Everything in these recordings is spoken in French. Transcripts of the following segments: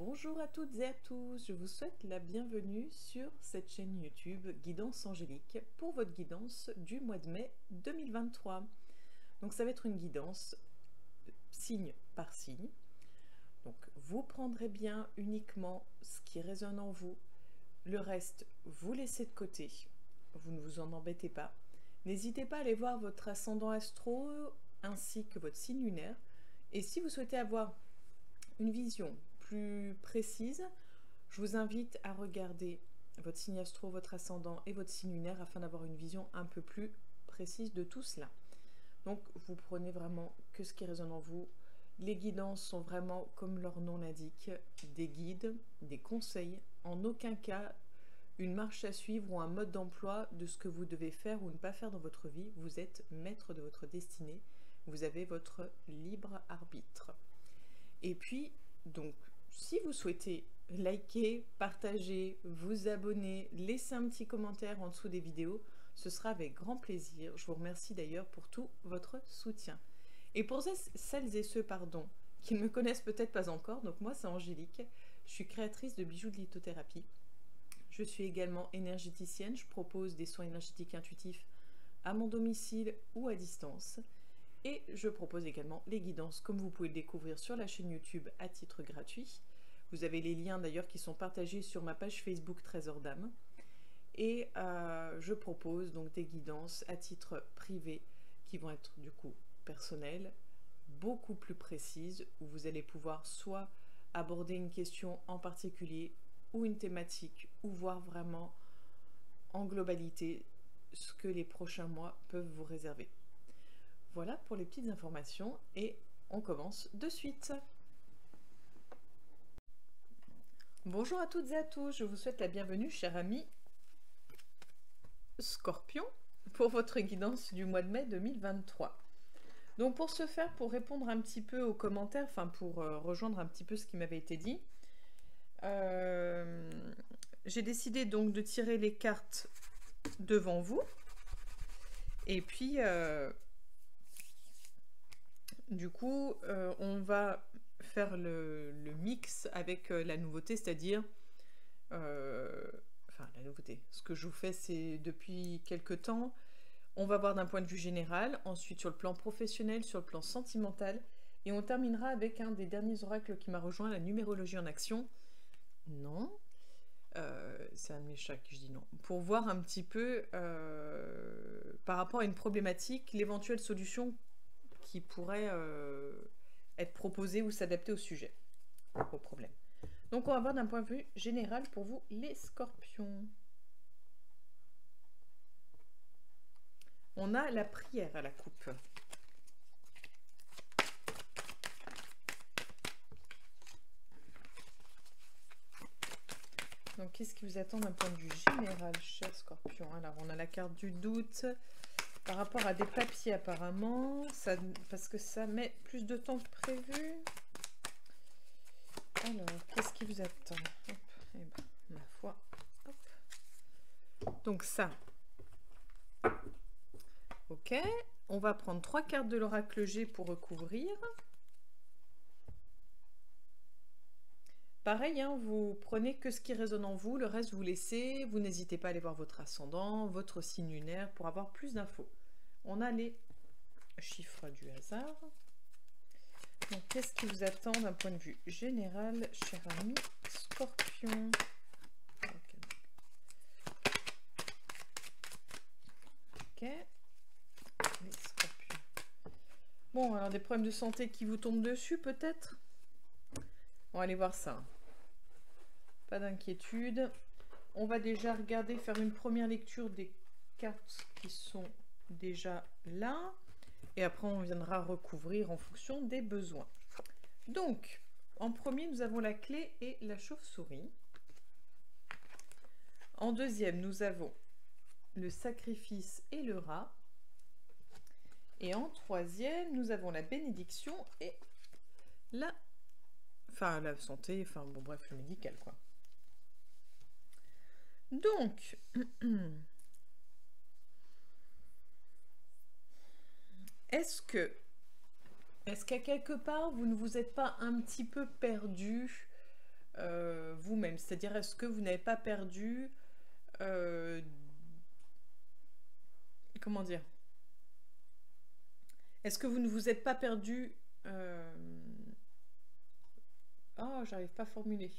Bonjour à toutes et à tous, je vous souhaite la bienvenue sur cette chaîne YouTube Guidance Angélique pour votre guidance du mois de mai 2023. Donc ça va être une guidance signe par signe. Donc vous prendrez bien uniquement ce qui résonne en vous, le reste vous laissez de côté, vous ne vous en embêtez pas. N'hésitez pas à aller voir votre ascendant astro ainsi que votre signe lunaire, et si vous souhaitez avoir une vision plus précise, je vous invite à regarder votre signe astro, votre ascendant et votre signe lunaire afin d'avoir une vision un peu plus précise de tout cela. Donc vous prenez vraiment que ce qui résonne en vous. Les guidances sont vraiment, comme leur nom l'indique, des guides, des conseils, en aucun cas une marche à suivre ou un mode d'emploi de ce que vous devez faire ou ne pas faire dans votre vie. Vous êtes maître de votre destinée, vous avez votre libre arbitre. Et puis, donc, si vous souhaitez liker, partager, vous abonner, laisser un petit commentaire en dessous des vidéos, ce sera avec grand plaisir. Je vous remercie d'ailleurs pour tout votre soutien. Et pour celles et ceux, qui ne me connaissent peut-être pas encore, donc moi c'est Angélique, je suis créatrice de bijoux de lithothérapie. Je suis également énergéticienne, je propose des soins énergétiques intuitifs à mon domicile ou à distance. Et je propose également les guidances, comme vous pouvez le découvrir sur la chaîne YouTube à titre gratuit. Vous avez les liens d'ailleurs qui sont partagés sur ma page Facebook Trésor d'âme. Et je propose donc des guidances à titre privé qui vont être du coup personnelles, beaucoup plus précises, où vous allez pouvoir soit aborder une question en particulier ou une thématique, ou voir vraiment en globalité ce que les prochains mois peuvent vous réserver. Voilà pour les petites informations et on commence de suite. Bonjour à toutes et à tous, je vous souhaite la bienvenue, chers amis Scorpion, pour votre guidance du mois de mai 2023. Donc pour ce faire, pour répondre un petit peu aux commentaires, enfin pour rejoindre un petit peu ce qui m'avait été dit, j'ai décidé donc de tirer les cartes devant vous et puis du coup, on va faire le mix avec la nouveauté, c'est-à-dire, enfin la nouveauté, ce que je vous fais c'est depuis quelques temps, on va voir d'un point de vue général, ensuite sur le plan professionnel, sur le plan sentimental, et on terminera avec un des derniers oracles qui m'a rejoint, la numérologie en action. Non, c'est un de mes chats qui je dis non. Pour voir un petit peu, par rapport à une problématique, l'éventuelle solution qui pourrait être proposé ou s'adapter au sujet, au problème. Donc on va voir d'un point de vue général pour vous les scorpions. On a la prière à la coupe. Donc qu'est-ce qui vous attend d'un point de vue général, cher scorpion? Alors on a la carte du doute par rapport à des papiers apparemment, ça, parce que ça met plus de temps que prévu. Alors, qu'est-ce qui vous attend? Hop, et ben, ma foi. Hop. Donc ça. Ok. On va prendre 3 cartes de l'oracle G pour recouvrir. Pareil, hein, vous prenez que ce qui résonne en vous, le reste vous laissez. Vous n'hésitez pas à aller voir votre ascendant, votre signe lunaire pour avoir plus d'infos. On a les chiffres du hasard. Donc, qu'est-ce qui vous attend d'un point de vue général, cher ami Scorpion? Ok. Les Scorpions. Bon, alors des problèmes de santé qui vous tombent dessus, peut-être? On va aller voir ça. Pas d'inquiétude. On va déjà regarder, faire une première lecture des cartes qui sont déjà là. Et après, on viendra recouvrir en fonction des besoins. Donc, en premier, nous avons la clé et la chauve-souris. En deuxième, nous avons le sacrifice et le rat. Et en troisième, nous avons la bénédiction et la santé, enfin bon bref, le médical quoi. Donc, est-ce qu'à quelque part, vous ne vous êtes pas un petit peu perdu vous-même. C'est-à-dire, est-ce que vous n'avez pas perdu... comment dire? Est-ce que vous ne vous êtes pas perdu... oh, j'arrive pas à formuler.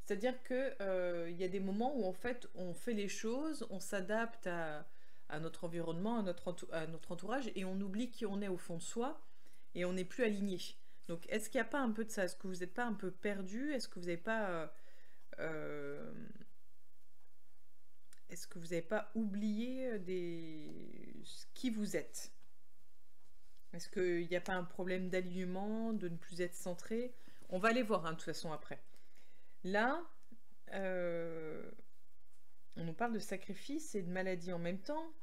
C'est-à-dire que il y a des moments où en fait on fait les choses, on s'adapte à notre environnement, à notre entourage, et on oublie qui on est au fond de soi, et on n'est plus aligné. Donc est-ce qu'il n'y a pas un peu de ça? Est-ce que vous n'êtes pas un peu perdu? Est-ce que vous n'avez pas... euh, est-ce que vous n'avez pas oublié qui vous êtes? Est-ce qu'il n'y a pas un problème d'alignement, de ne plus être centré? On va aller voir, hein, de toute façon, après. Là, on nous parle de sacrifice et de maladie en même temps.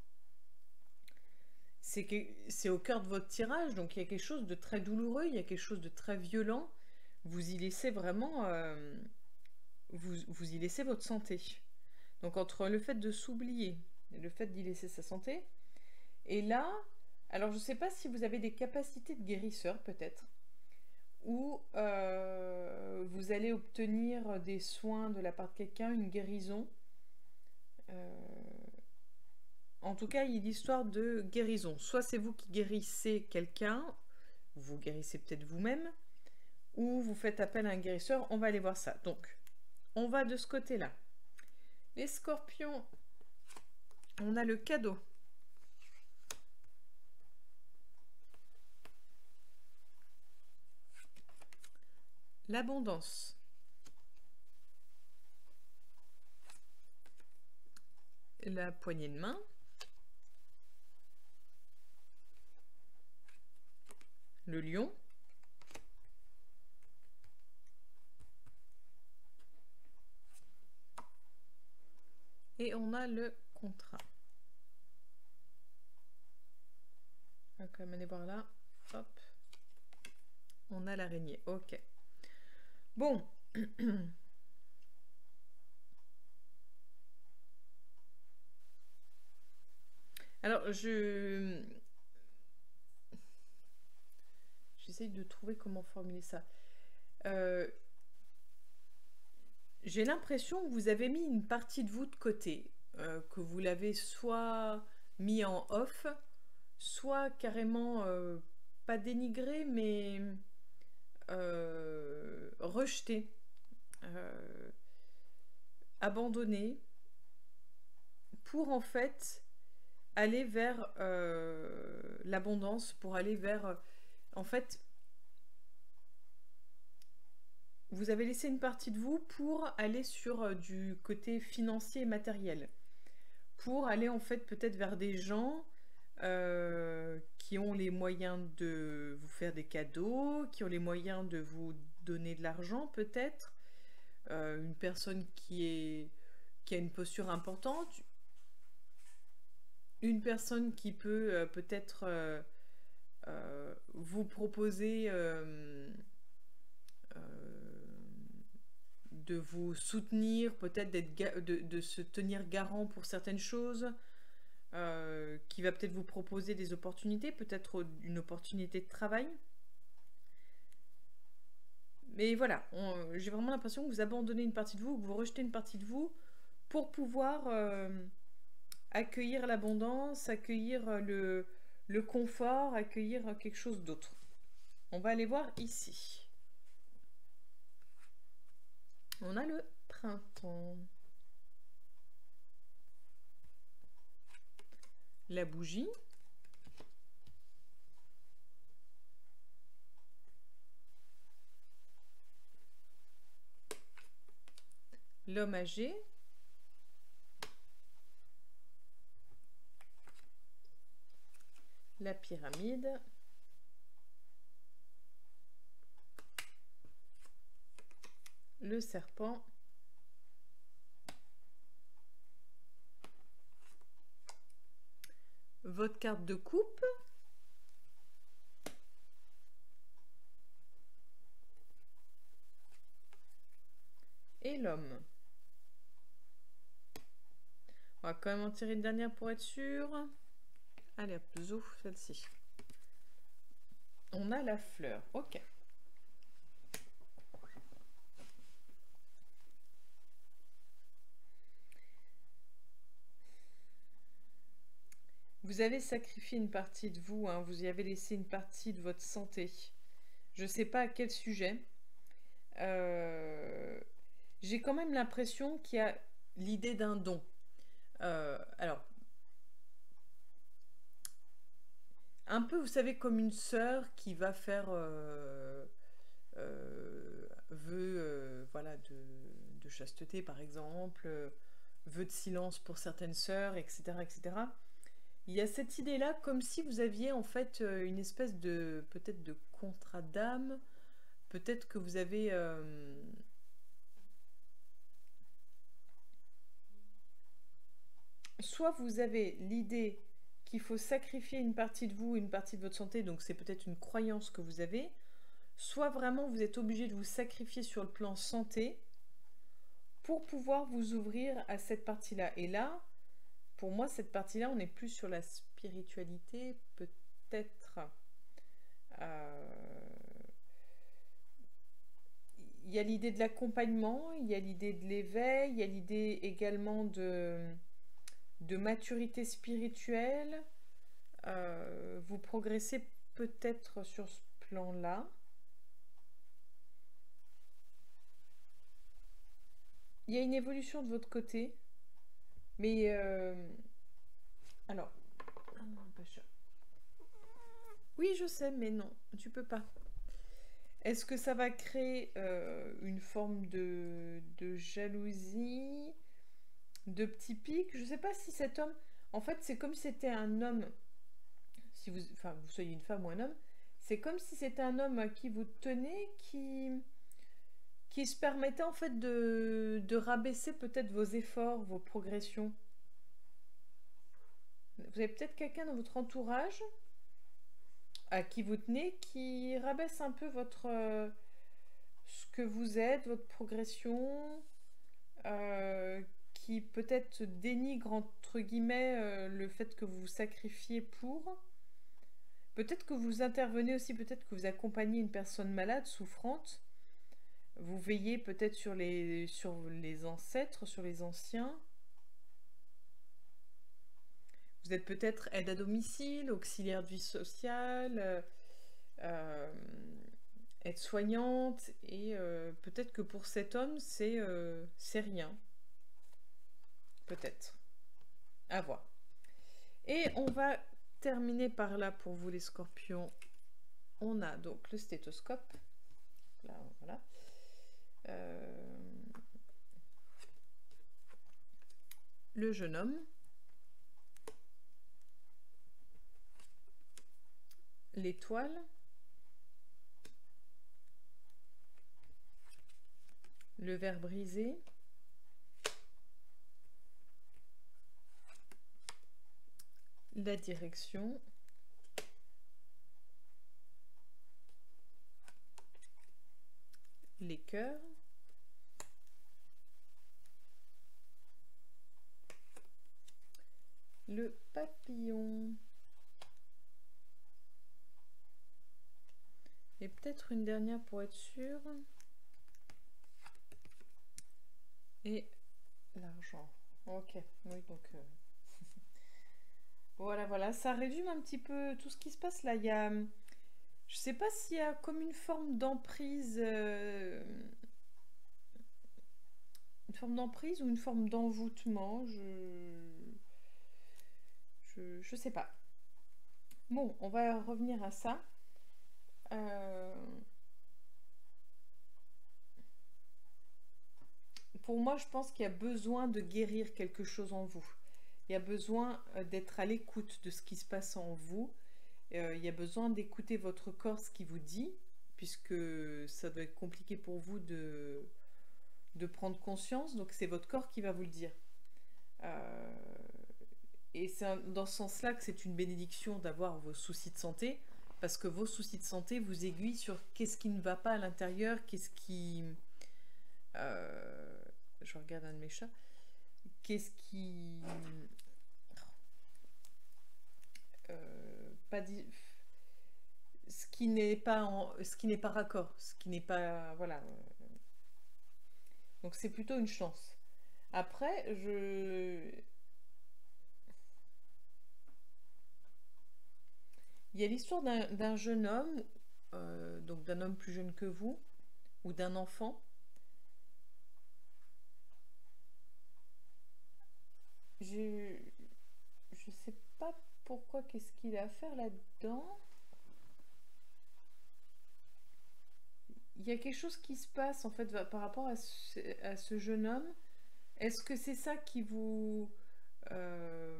C'est au cœur de votre tirage, donc il y a quelque chose de très douloureux, il y a quelque chose de très violent. Vous y laissez vraiment... vous y laissez votre santé. Donc entre le fait de s'oublier et le fait d'y laisser sa santé, et là, alors je ne sais pas si vous avez des capacités de guérisseur peut-être, ou vous allez obtenir des soins de la part de quelqu'un, une guérison. En tout cas, il y a l'histoire de guérison. Soit c'est vous qui guérissez quelqu'un, vous guérissez peut-être vous-même, ou vous faites appel à un guérisseur. On va aller voir ça. Donc, on va de ce côté-là. Les scorpions, on a le cadeau. L'abondance. La poignée de main. Le lion. Et on a le contrat. On va quand même aller voir là. Hop. On a l'araignée. Ok. Bon. Alors, j'essaye de trouver comment formuler ça. J'ai l'impression que vous avez mis une partie de vous de côté, que vous l'avez soit mis en off, soit carrément pas dénigré, mais rejeté, abandonné, pour en fait aller vers l'abondance, pour aller vers... en fait, vous avez laissé une partie de vous pour aller sur du côté financier et matériel. Pour aller en fait peut-être vers des gens qui ont les moyens de vous faire des cadeaux, qui ont les moyens de vous donner de l'argent peut-être. Une personne qui a une posture importante. Une personne qui peut peut-être vous proposer de vous soutenir, peut-être de se tenir garant pour certaines choses, qui va peut-être vous proposer des opportunités, peut-être une opportunité de travail. Mais voilà, j'ai vraiment l'impression que vous abandonnez une partie de vous, que vous rejetez une partie de vous pour pouvoir accueillir l'abondance, accueillir le confort, accueillir quelque chose d'autre. On va aller voir ici. On a le printemps. La bougie. L'homme âgé. La pyramide. Le serpent. Votre carte de coupe. Et l'homme. On va quand même en tirer une dernière pour être sûr. Allez hop, zouf, celle-ci. On a la fleur, ok. vous avez sacrifié une partie de vous, hein, vous y avez laissé une partie de votre santé. Je ne sais pas à quel sujet. J'ai quand même l'impression qu'il y a l'idée d'un don. Alors, un peu, vous savez, comme une sœur qui va faire vœu voilà, de chasteté, par exemple, vœu de silence pour certaines sœurs, etc., etc. Il y a cette idée-là, comme si vous aviez en fait une espèce de, peut-être de contrat d'âme, peut-être que vous avez... soit vous avez l'idée qu'il faut sacrifier une partie de vous, une partie de votre santé, donc c'est peut-être une croyance que vous avez, soit vraiment vous êtes obligé de vous sacrifier sur le plan santé pour pouvoir vous ouvrir à cette partie-là. Et là, pour moi, cette partie-là, on est plus sur la spiritualité, peut-être. Il y a l'idée de l'accompagnement, il y a l'idée de l'éveil, il y a l'idée également de maturité spirituelle. Vous progressez peut-être sur ce plan-là. Il y a une évolution de votre côté, mais alors, oui, je sais, mais non, tu peux pas. Est-ce que ça va créer une forme de jalousie, de petits pics? Je sais pas si cet homme, en fait, c'est comme si c'était un homme, si vous, enfin, vous soyez une femme ou un homme, c'est comme si c'était un homme à qui vous tenez, qui se permettait en fait de rabaisser peut-être vos efforts, vos progressions. Vous avez peut-être quelqu'un dans votre entourage à qui vous tenez qui rabaisse un peu votre ce que vous êtes, votre progression, qui peut-être dénigre entre guillemets le fait que vous vous sacrifiez pour. Peut-être que vous intervenez aussi, peut-être que vous accompagnez une personne malade, souffrante. Vous veillez peut-être sur les ancêtres, sur les anciens. Vous êtes peut-être aide à domicile, auxiliaire de vie sociale, aide-soignante, et peut-être que pour cet homme, c'est rien. Peut-être. À voir. Et on va terminer par là pour vous les scorpions. On a donc le stéthoscope. Là, voilà. Le jeune homme. L'étoile. Le verre brisé. La direction. Les cœurs. Le papillon. Et peut-être une dernière pour être sûr. Et l'argent. Ok, oui, donc... voilà, voilà, ça résume un petit peu tout ce qui se passe là. Il y a... Je sais pas s'il y a comme une forme d'emprise... Une forme d'emprise ou une forme d'envoûtement. Je sais pas. Bon, on va revenir à ça. Pour moi, je pense qu'il y a besoin de guérir quelque chose en vous. Il y a besoin d'être à l'écoute de ce qui se passe en vous. Il y a besoin d'écouter votre corps, ce qui vous dit, puisque ça doit être compliqué pour vous de prendre conscience. Donc c'est votre corps qui va vous le dire. Et c'est dans ce sens-là que c'est une bénédiction d'avoir vos soucis de santé, parce que vos soucis de santé vous aiguillent sur qu'est-ce qui ne va pas à l'intérieur, qu'est-ce qui... je regarde un de mes chats. Qu'est-ce qui... pas dit... Ce qui n'est pas raccord, ce qui n'est pas... Voilà. Donc c'est plutôt une chance. Après, Il y a l'histoire d'un jeune homme, donc d'un homme plus jeune que vous, ou d'un enfant. Je je sais pas pourquoi, qu'est-ce qu'il a à faire là-dedans. Il y a quelque chose qui se passe en fait par rapport à ce jeune homme. Est-ce que c'est ça euh,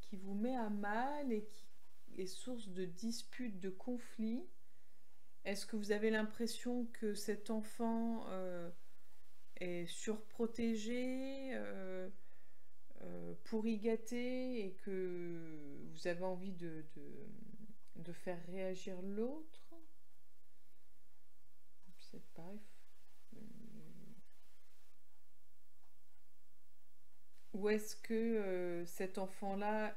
qui vous met à mal et qui est source de disputes, de conflits? Est-ce que vous avez l'impression que cet enfant est surprotégé, pourri gâté, et que vous avez envie de faire réagir l'autre? Je sais pas. Ou est-ce que cet enfant-là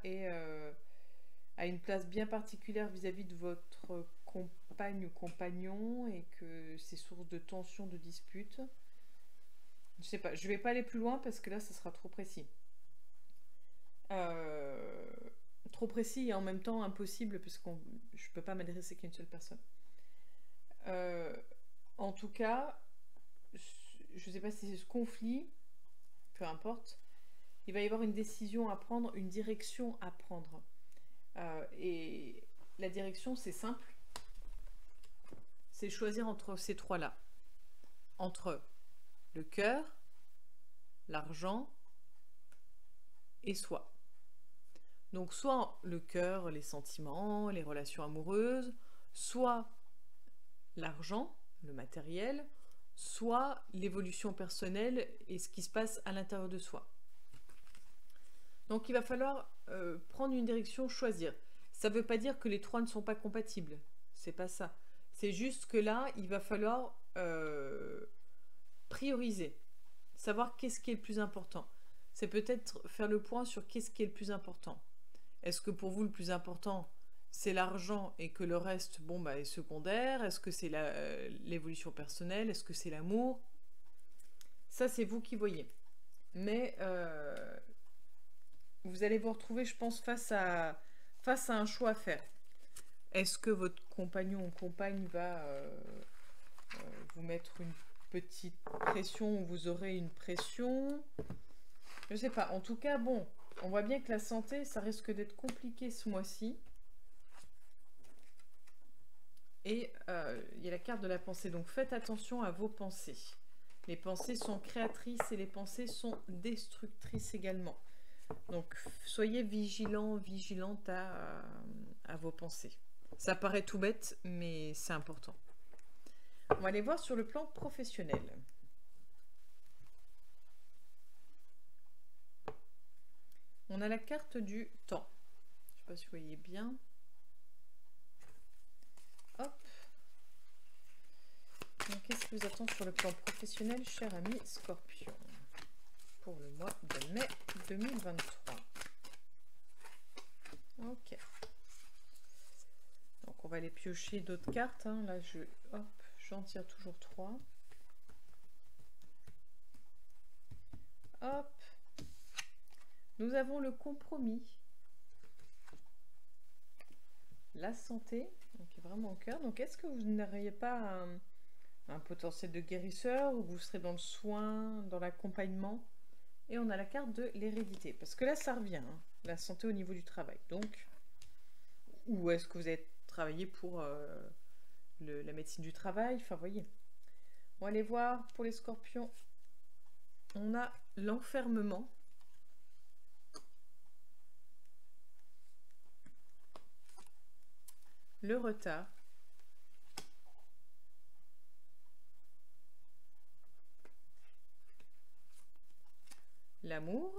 a une place bien particulière vis-à-vis de votre compagne ou compagnon et que c'est source de tension, de dispute? Je sais pas, je vais pas aller plus loin parce que là, ça sera trop précis. Euh, Trop précis et en même temps impossible parce que je peux pas m'adresser qu'à une seule personne. Euh, En tout cas, je sais pas si c'est ce conflit, peu importe, il va y avoir une décision à prendre, une direction à prendre. Et la direction, c'est simple, c'est choisir entre ces trois-là. Entre le cœur, l'argent et soi. Donc soit le cœur, les sentiments, les relations amoureuses, soit l'argent, le matériel, soit l'évolution personnelle et ce qui se passe à l'intérieur de soi. Donc il va falloir prendre une direction, choisir. Ça ne veut pas dire que les trois ne sont pas compatibles, c'est pas ça. C'est juste que là, il va falloir prioriser, savoir qu'est-ce qui est le plus important. C'est peut-être faire le point sur qu'est-ce qui est le plus important. Est-ce que pour vous le plus important c'est l'argent et que le reste bon bah est secondaire? Est-ce que c'est l'évolution personnelle? Est-ce que c'est l'amour? Ça c'est vous qui voyez. Mais vous allez vous retrouver, je pense, face à un choix à faire. Est-ce que votre compagnon ou compagne va vous mettre une petite pression ou vous aurez une pression? Je sais pas. En tout cas, bon, on voit bien que la santé, ça risque d'être compliqué ce mois-ci. Et il y a la carte de la pensée. Donc faites attention à vos pensées. Les pensées sont créatrices et les pensées sont destructrices également. Donc soyez vigilants, vigilantes à vos pensées. Ça paraît tout bête, mais c'est important. On va aller voir sur le plan professionnel. On a la carte du temps. Je ne sais pas si vous voyez bien. Hop. Qu'est-ce qui vous attend sur le plan professionnel, cher ami Scorpion, pour le mois de mai 2023? Ok. Donc on va aller piocher d'autres cartes. Hein. Là, j'en tire toujours 3. Hop. Nous avons le compromis. La santé, donc est vraiment au cœur. Donc est-ce que vous n'auriez pas un potentiel de guérisseur, ou vous serez dans le soin, dans l'accompagnement? Et on a la carte de l'hérédité, parce que là ça revient, hein, la santé au niveau du travail. Donc, ou est-ce que vous avez travaillé pour la médecine du travail? Enfin, voyez. On va aller voir pour les scorpions. On a l'enfermement. Le retard. L'amour.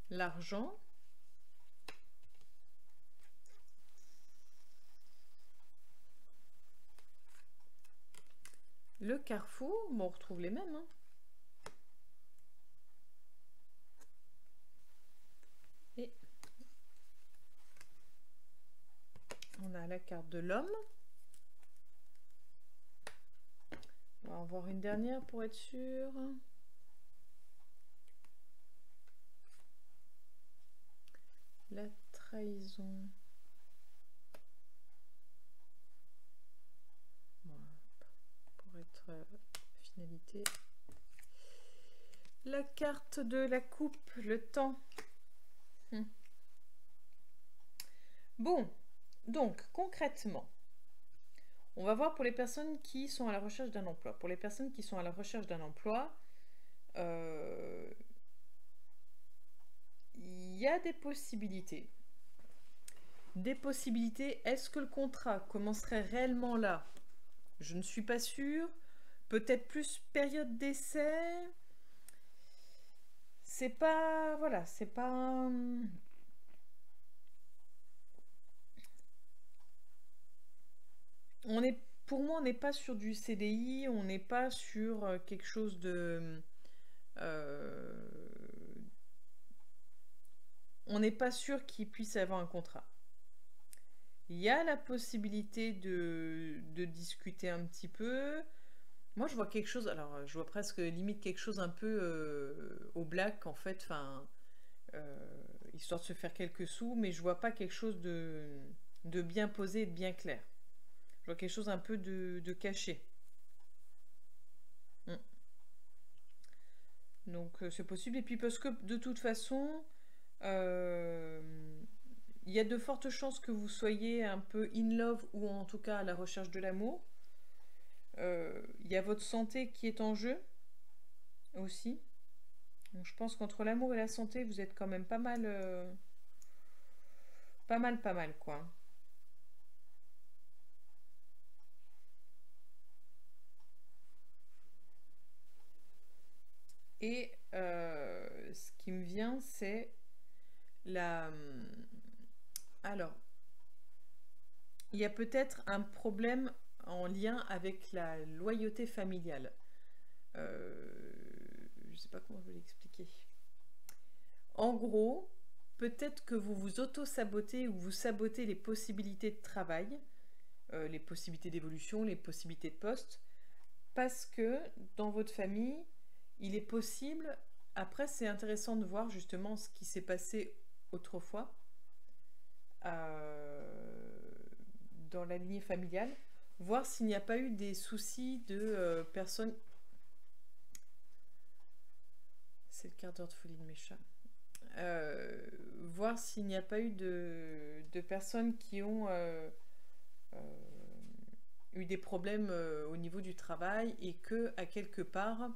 L'argent. Le carrefour. Bon, on retrouve les mêmes. Hein. Et on a la carte de l'homme. On va en voir une dernière pour être sûr. La trahison. Voilà, pour être finalité. La carte de la coupe, le temps. Bon, donc concrètement, on va voir pour les personnes qui sont à la recherche d'un emploi. Pour les personnes qui sont à la recherche d'un emploi, il y a des possibilités. Des possibilités, est-ce que le contrat commencerait réellement là? Je ne suis pas sûre. Peut-être plus période d'essai. C'est pas... Voilà, c'est pas... pour moi, on n'est pas sur du CDI, on n'est pas sur quelque chose de... on n'est pas sûr qu'il puisse y avoir un contrat. Il y a la possibilité de discuter un petit peu. Moi, je vois quelque chose, alors je vois presque limite quelque chose un peu au black, en fait, enfin, histoire de se faire quelques sous, mais je vois pas quelque chose de bien posé et de bien clair. Je vois quelque chose un peu de caché. Donc c'est possible. Et puis parce que de toute façon, il y a de fortes chances que vous soyez un peu in love ou en tout cas à la recherche de l'amour. Il y a votre santé qui est en jeu aussi. Donc, je pense qu'entre l'amour et la santé, vous êtes quand même pas mal, pas mal, quoi. Et ce qui me vient, c'est la... Alors, il y a peut-être un problème en lien avec la loyauté familiale. Je ne sais pas comment je vais l'expliquer. En gros, peut-être que vous vous auto-sabotez ou vous sabotez les possibilités de travail, les possibilités d'évolution, les possibilités de poste, parce que dans votre famille, il est possible, après c'est intéressant de voir justement ce qui s'est passé autrefois dans la lignée familiale, voir s'il n'y a pas eu des soucis de personnes... C'est le quart d'heure de folie de mes chats. Voir s'il n'y a pas eu de personnes qui ont eu des problèmes au niveau du travail et que, à quelque part,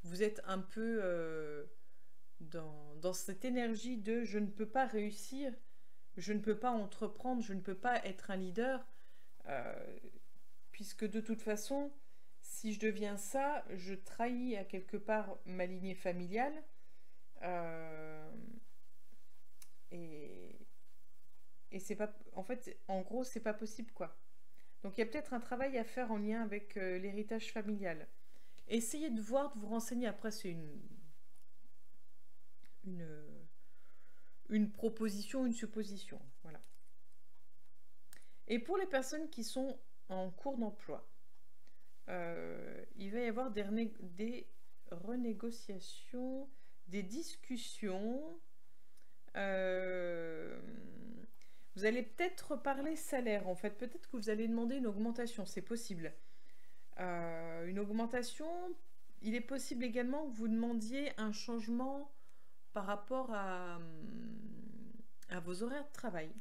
vous êtes un peu dans cette énergie de je ne peux pas réussir, je ne peux pas entreprendre, je ne peux pas être un leader, puisque de toute façon, si je deviens ça, je trahis à quelque part ma lignée familiale. Et c'est pas... En fait, en gros, c'est pas possible, quoi. Donc il y a peut-être un travail à faire en lien avec l'héritage familial. Essayez de voir, de vous renseigner. Après, c'est une proposition, une supposition. Voilà. Et pour les personnes qui sont en cours d'emploi, il va y avoir des renégociations, des discussions. Vous allez peut-être parler salaire, en fait. Peut-être que vous allez demander une augmentation, c'est possible. Une augmentation, il est possible également que vous demandiez un changement par rapport à vos horaires de travail.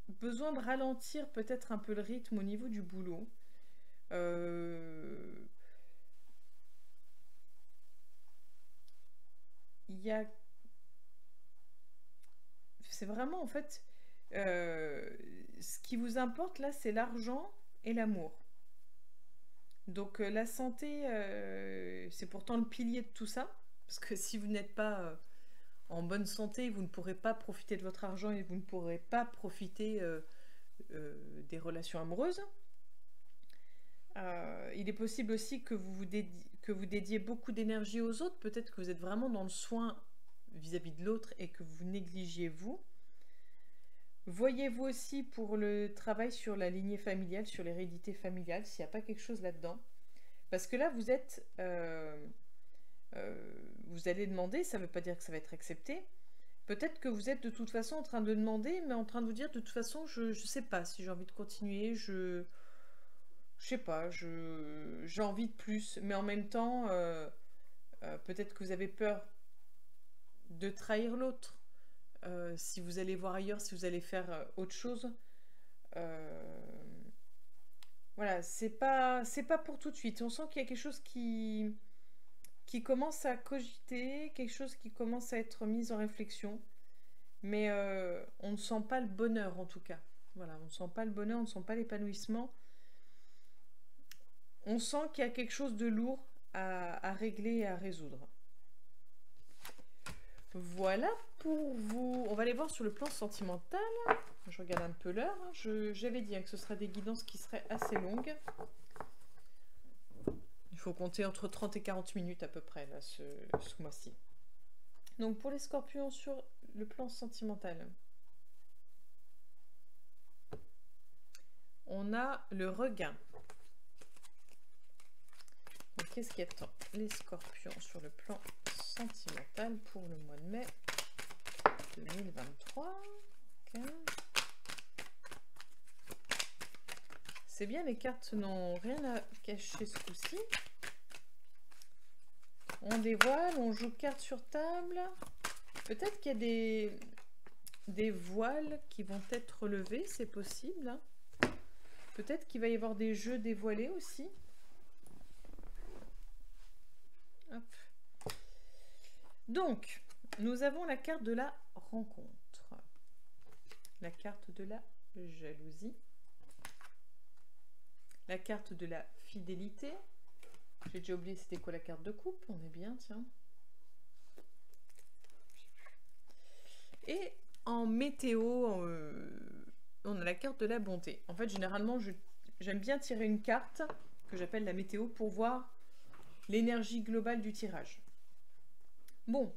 Besoin de ralentir peut-être un peu le rythme au niveau du boulot. Il y a... C'est vraiment en fait... ce qui vous importe là, c'est l'argent et l'amour. Donc la santé, c'est pourtant le pilier de tout ça. Parce que si vous n'êtes pas en bonne santé, vous ne pourrez pas profiter de votre argent et vous ne pourrez pas profiter des relations amoureuses. Il est possible aussi que vous dédiez beaucoup d'énergie aux autres. Peut-être que vous êtes vraiment dans le soin vis-à-vis de l'autre et que vous négligiez vous. Voyez-vous aussi pour le travail sur la lignée familiale, sur l'hérédité familiale, s'il n'y a pas quelque chose là-dedans. Parce que là, vous allez demander, ça ne veut pas dire que ça va être accepté. Peut-être que vous êtes de toute façon en train de demander, mais en train de vous dire de toute façon, je ne sais pas si j'ai envie de continuer, je sais pas, j'ai envie de plus. Mais en même temps, peut-être que vous avez peur de trahir l'autre. Si vous allez voir ailleurs, si vous allez faire autre chose. Voilà, c'est pas pour tout de suite. On sent qu'il y a quelque chose qui commence à cogiter, quelque chose qui commence à être mis en réflexion. Mais on ne sent pas le bonheur en tout cas. Voilà, on ne sent pas le bonheur, on ne sent pas l'épanouissement. On sent qu'il y a quelque chose de lourd à régler et à résoudre. Voilà pour vous. On va aller voir sur le plan sentimental. Je regarde un peu l'heure. J'avais dit que ce serait des guidances qui seraient assez longues. Il faut compter entre 30 et 40 minutes à peu près là, ce mois-ci. Donc pour les scorpions sur le plan sentimental, on a le regain. Qu'est-ce qui attend les scorpions sur le plan sentimental pour le mois de mai 2023? Okay. C'est bien, les cartes n'ont rien à cacher ce coup-ci. On dévoile, on joue cartes sur table. Peut-être qu'il y a des voiles qui vont être levés, c'est possible. Hein. Peut-être qu'il va y avoir des jeux dévoilés aussi. Hop. Donc, nous avons la carte de la rencontre. La carte de la jalousie. La carte de la fidélité. J'ai déjà oublié c'était quoi la carte de coupe. On est bien, tiens. Et en météo, on a la carte de la bonté. En fait, généralement, j'aime bien tirer une carte que j'appelle la météo pour voir l'énergie globale du tirage. Bon.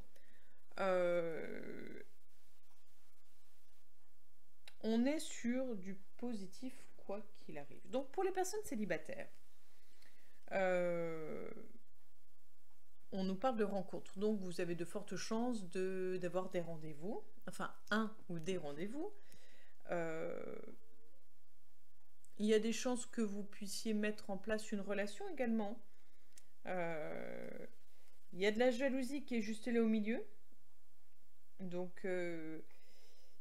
On est sur du positif quoi qu'il arrive. Donc, pour les personnes célibataires, on nous parle de rencontres. Donc, vous avez de fortes chances d'avoir des rendez-vous. Enfin, un ou des rendez-vous. Il y a des chances que vous puissiez mettre en place une relation également. Il y a de la jalousie qui est juste là au milieu. Donc, il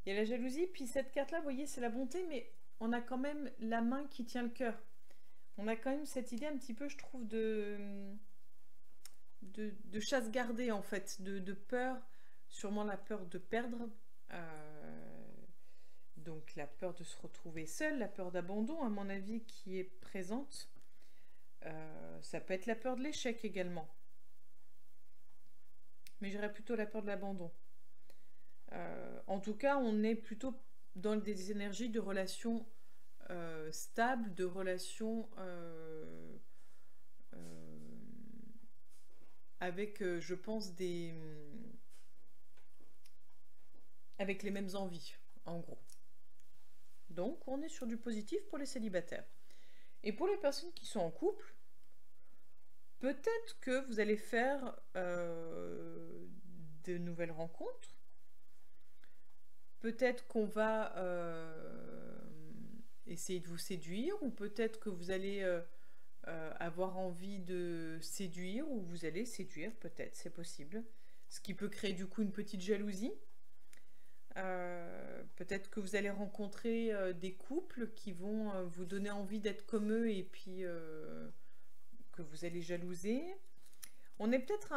y a la jalousie. Puis cette carte-là, vous voyez, c'est la bonté, mais on a quand même la main qui tient le cœur. On a quand même cette idée un petit peu, je trouve, de chasse gardée, en fait, de peur, sûrement la peur de perdre. Donc la peur de se retrouver seul, la peur d'abandon, à mon avis, qui est présente. Ça peut être la peur de l'échec également. Mais j'irais plutôt la peur de l'abandon. En tout cas, on est plutôt dans des énergies de relations stables, de relations avec, je pense, avec les mêmes envies, en gros. Donc, on est sur du positif pour les célibataires. Et pour les personnes qui sont en couple, peut-être que vous allez faire de nouvelles rencontres. Peut-être qu'on va essayer de vous séduire, ou peut-être que vous allez avoir envie de séduire, ou vous allez séduire, peut-être, c'est possible. Ce qui peut créer du coup une petite jalousie. Peut-être que vous allez rencontrer des couples qui vont vous donner envie d'être comme eux et puis que vous allez jalouser. On est peut-être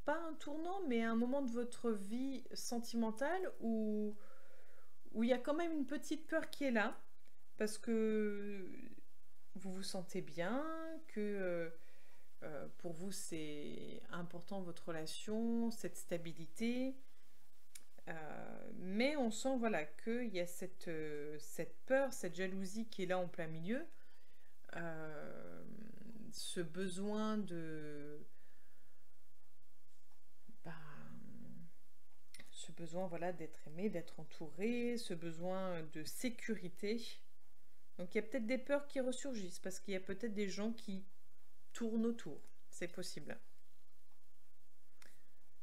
pas un tournant, mais à un moment de votre vie sentimentale où il y a quand même une petite peur qui est là, parce que vous vous sentez bien, que pour vous c'est important votre relation, cette stabilité. Mais on sent voilà, qu'il y a cette peur, cette jalousie qui est là en plein milieu, ce besoin besoin voilà, d'être aimé, d'être entouré, ce besoin de sécurité. Donc il y a peut-être des peurs qui ressurgissent parce qu'il y a peut-être des gens qui tournent autour. C'est possible.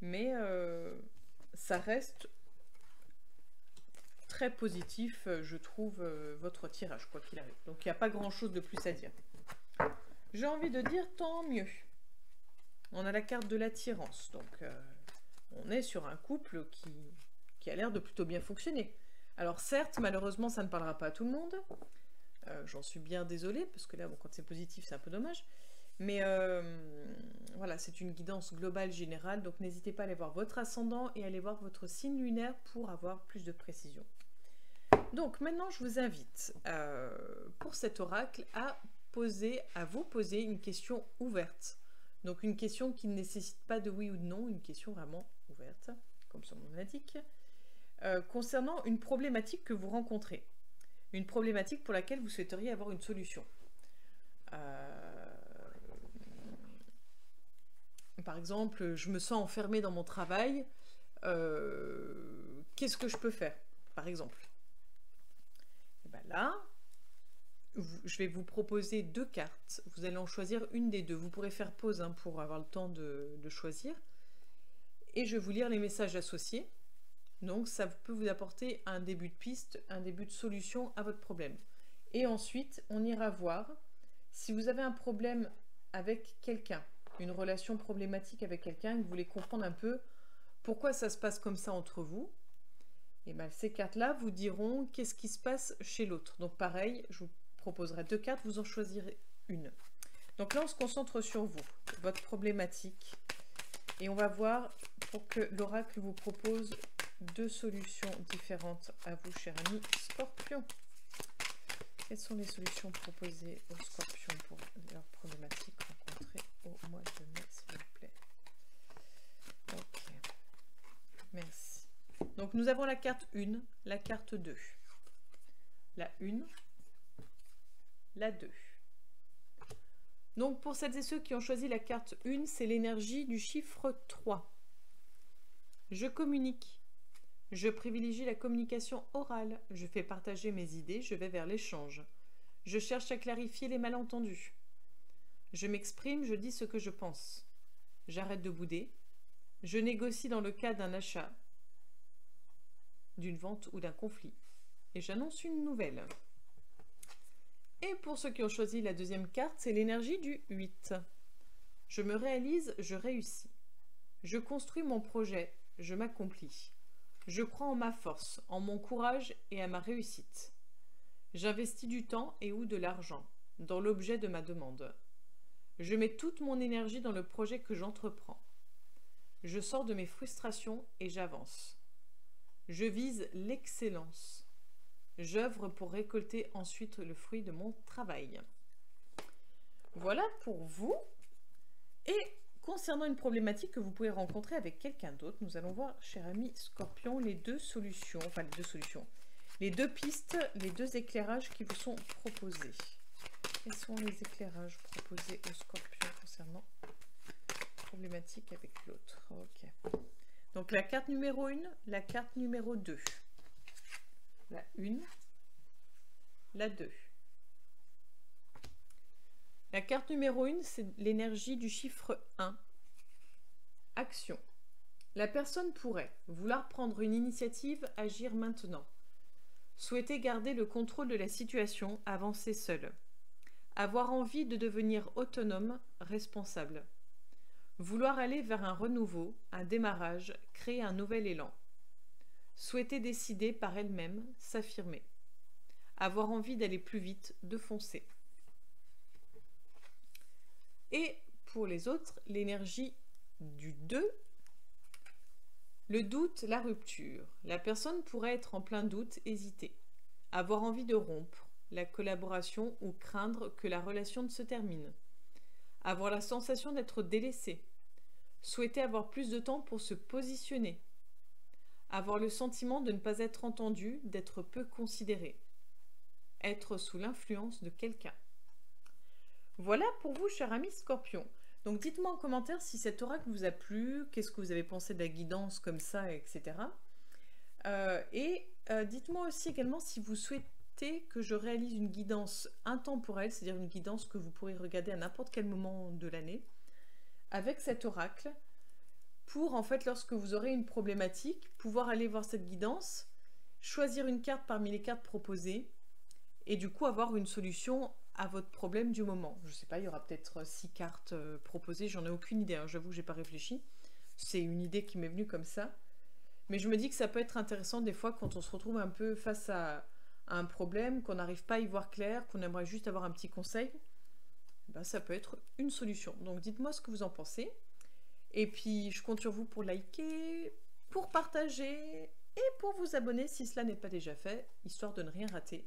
Mais ça reste très positif, je trouve, votre tirage, quoi qu'il arrive. Donc il n'y a pas grand-chose de plus à dire. J'ai envie de dire tant mieux. On a la carte de l'attirance. Donc on est sur un couple qui a l'air de plutôt bien fonctionner. Alors certes, malheureusement, ça ne parlera pas à tout le monde. J'en suis bien désolée, parce que là, bon, quand c'est positif, c'est un peu dommage. Mais voilà, c'est une guidance globale générale, donc n'hésitez pas à aller voir votre ascendant et à aller voir votre signe lunaire pour avoir plus de précision. Donc maintenant, je vous invite pour cet oracle à vous poser une question ouverte. Donc une question qui ne nécessite pas de oui ou de non, une question vraiment ouverte, comme son nom l'indique, concernant une problématique que vous rencontrez. Une problématique pour laquelle vous souhaiteriez avoir une solution. Par exemple, je me sens enfermée dans mon travail, qu'est-ce que je peux faire, par exemple? Et bien là, je vais vous proposer 2 cartes. Vous allez en choisir une des 2. Vous pourrez faire pause pour avoir le temps de choisir. Et je vais vous lire les messages associés. Donc ça peut vous apporter un début de piste, un début de solution à votre problème. Et ensuite, on ira voir si vous avez un problème avec quelqu'un, une relation problématique avec quelqu'un, que vous voulez comprendre un peu pourquoi ça se passe comme ça entre vous. Et bien ces cartes-là vous diront qu'est-ce qui se passe chez l'autre. Donc pareil, je vous proposerai 2 cartes, vous en choisirez une. Donc là, on se concentre sur vous, votre problématique. Et on va voir pour que l'oracle vous propose 2 solutions différentes à vous, cher ami Scorpion. Quelles sont les solutions proposées aux Scorpions pour leurs problématiques rencontrées au mois de mai, s'il vous plaît? Ok, merci. Donc nous avons la carte 1, la carte 2. La 1, la 2. Donc pour celles et ceux qui ont choisi la carte 1, c'est l'énergie du chiffre 3. Je communique. Je privilégie la communication orale. Je fais partager mes idées, je vais vers l'échange. Je cherche à clarifier les malentendus. Je m'exprime, je dis ce que je pense. J'arrête de bouder. Je négocie dans le cas d'un achat, d'une vente ou d'un conflit. Et j'annonce une nouvelle. Et pour ceux qui ont choisi la deuxième carte, c'est l'énergie du 8. Je me réalise, je réussis. Je construis mon projet, je m'accomplis. Je crois en ma force, en mon courage et à ma réussite. J'investis du temps et ou de l'argent dans l'objet de ma demande. Je mets toute mon énergie dans le projet que j'entreprends. Je sors de mes frustrations et j'avance. Je vise l'excellence. J'œuvre pour récolter ensuite le fruit de mon travail. Voilà pour vous. Et concernant une problématique que vous pouvez rencontrer avec quelqu'un d'autre, nous allons voir, cher ami Scorpion, les 2 solutions, enfin les 2 solutions, les 2 pistes, les 2 éclairages qui vous sont proposés. Quels sont les éclairages proposés aux Scorpions concernant problématique avec l'autre? Ok. Donc la carte numéro 1, la carte numéro 2. La 1, la 2. La carte numéro 1, c'est l'énergie du chiffre 1. Action. La personne pourrait vouloir prendre une initiative, agir maintenant. Souhaiter garder le contrôle de la situation, avancer seule. Avoir envie de devenir autonome, responsable. Vouloir aller vers un renouveau, un démarrage, créer un nouvel élan. Souhaiter décider par elle-même, s'affirmer. Avoir envie d'aller plus vite, de foncer. Et pour les autres, l'énergie du 2, le doute, la rupture. La personne pourrait être en plein doute, hésiter. Avoir envie de rompre, la collaboration ou craindre que la relation ne se termine. Avoir la sensation d'être délaissé. Souhaiter avoir plus de temps pour se positionner. Avoir le sentiment de ne pas être entendu, d'être peu considéré. Être sous l'influence de quelqu'un. Voilà pour vous, cher ami Scorpion. Donc dites-moi en commentaire si cet oracle vous a plu, qu'est-ce que vous avez pensé de la guidance comme ça, etc. Dites-moi aussi également si vous souhaitez que je réalise une guidance intemporelle, c'est-à-dire une guidance que vous pourrez regarder à n'importe quel moment de l'année, avec cet oracle, pour en fait, lorsque vous aurez une problématique, pouvoir aller voir cette guidance, choisir une carte parmi les cartes proposées, et du coup avoir une solution à votre problème du moment. Je sais pas, il y aura peut-être 6 cartes proposées, j'en ai aucune idée, hein, j'avoue que j'ai pas réfléchi. C'est une idée qui m'est venue comme ça. Mais je me dis que ça peut être intéressant des fois quand on se retrouve un peu face à un problème, qu'on n'arrive pas à y voir clair, qu'on aimerait juste avoir un petit conseil. Ben, ça peut être une solution. Donc dites-moi ce que vous en pensez. Et puis je compte sur vous pour liker, pour partager et pour vous abonner si cela n'est pas déjà fait, histoire de ne rien rater.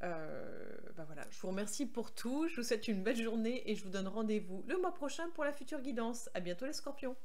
Ben voilà, je vous remercie pour tout, je vous souhaite une belle journée et je vous donne rendez-vous le mois prochain pour la future guidance. À bientôt les scorpions!